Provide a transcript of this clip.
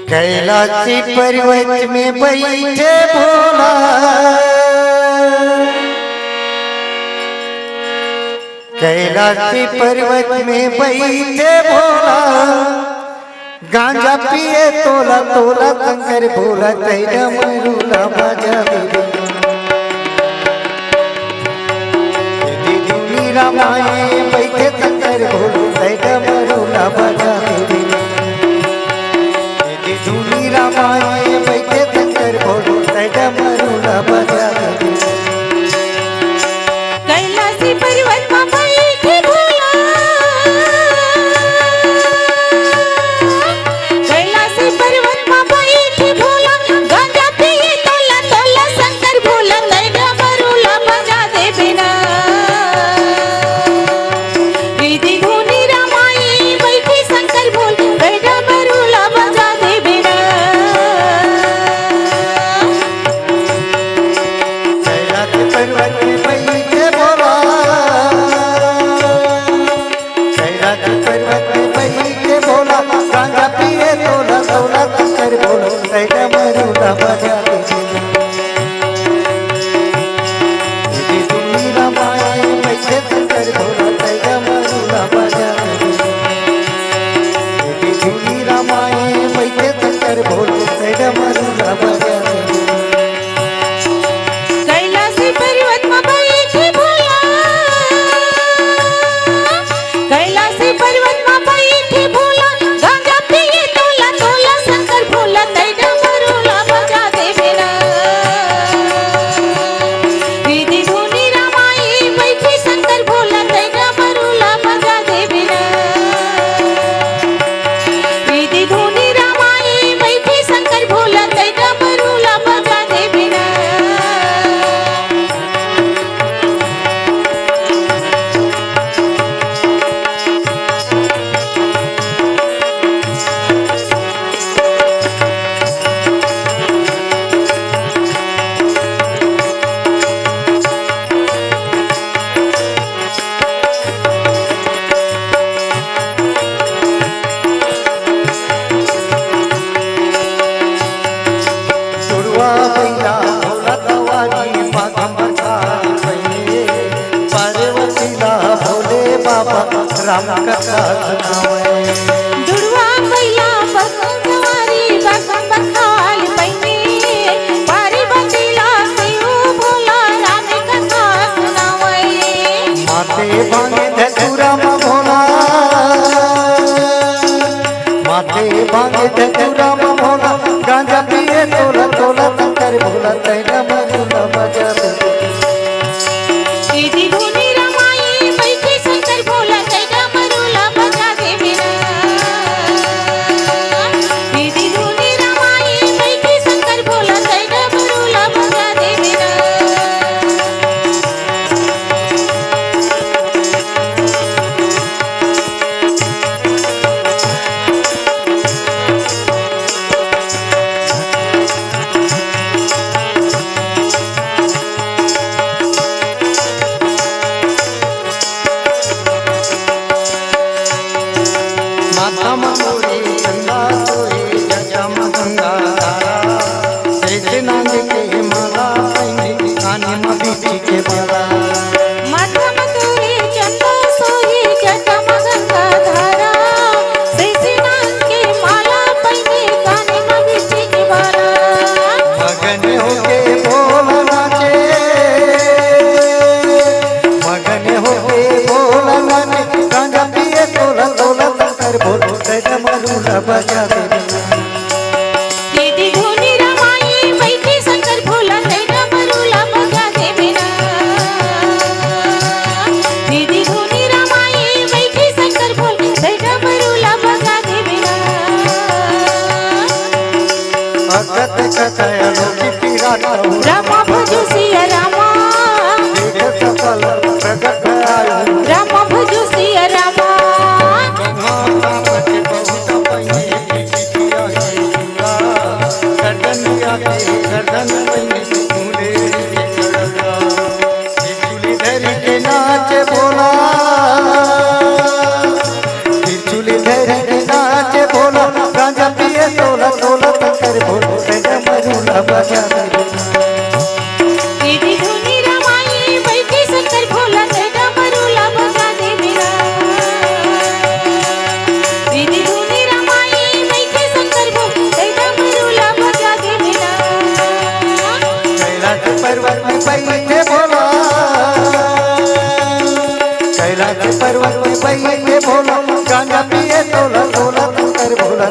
कैलाशी पर्वत में बैठे भोला, कैलाशी पर्वत में बैठे भोला, गांजा पिए तोला तोला शंकर भोला, तैरा मरूला बजावे दीदी रामाए बैठे शंकर भोला, तैरा मरूला बजावे धूनी रामाए बैठे शंकर भोला, तैरा मरूला बजावे कैलाशी पर्वत में बैठे भोला, कैलाशी पर्वत में बैठे भोला, गांजा पिए तोला तोला शंकर भोला, तैरा मरूला बजा दे बिना दीदी धूनी रामाए बैठे शंकर भोला, तैरा मरूला बजा दे बिना कैलाशी पर्वत में बैठे भोला, कैलाशी पर्वत में बैठे भोला, गांजा पिए तोला तोला शंकर भोला, तैरा मरूला बजावे दीदी धूनी रामाए बैठे शंकर भोला, तैरा मरूला बजावे दीदी धूनी रामाए बैठे शंकर भोला, तैरा मरूला बजावे कैलाशी पर्वत में बैठे भोला, कैलाशी पर्वत में बैठे भोला, गांजा पिए तोला तोला शंकर भोला, तैरा मरूला बजा दे बिना दीदी धूनी रामाए बैठे शंकर भोला, तैरा मरूला बजा दे बिना दीदी धूनी रामाए बैठे शंकर भोला, तैरा मरूला बजा दे बिना दुर्वा बैला भोला तवारी पागम खाए, पार्वतीला भोले बाबा राम कथा सुनावे दुर्वा बैला बसंतवारी बसंत बखाल पैने, पार्वतीला शिव भोला राम कथा सुनावे माथे भांगे धतूरा मा भोला, माथे भांगे धतूरा मा भोला, गांजा पिए तोला तोला शंकर भोला, तैरा मरूला बजावे दीदी धूनी रामाए बैठे शंकर भोला, तैरा मरूला बजा दे बिना दीदी धूनी रामाए बैठे शंकर भोला, तैरा मरूला बजा दे बिना माता मोरे चंदा सोए जजम गंगा धारा, जैसे नांग के माला पहने कान में बिछी के माला माथा मथुरे चंदा सोहे जटम गंगा धारा, जैसे नाग के माला पहने काने में बिछी के बाला मगन होके भोला नाचे, मगन होके भोला नाचे, गांजा पिए तोला तोला शंकर भोला, तैरा मरूला बजावे दीदी धूनी रामाए बैठे शंकर भोला, तैरा मरूला बजा दे बिना दीदी धूनी रामाए बैठे शंकर भोला, तैरा मरूला बजा दे बिना भगत कथय लोकी पिरात रामा भजो सिया रामा, देख सफल प्रगट आयो रामा भजो सिया रामा कैलाश पर्वत में बैठ के भोला गांजा पिए तोला तोला कर भोला